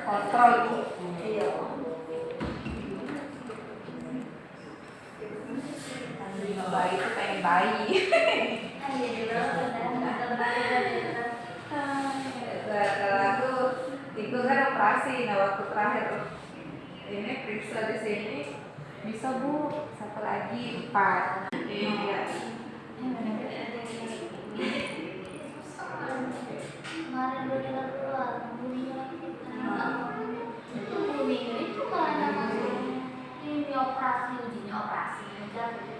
kontrol Bu. Iya. Bayi itu pengen bayi. Setelah itu kan operasi. Nah waktu terakhir ini periksa di sini bisa Bu, satu lagi 4. Iya. Kemarin udah keluar, bunyinya itu bunyi itu kalau ini operasi, ujinya operasi.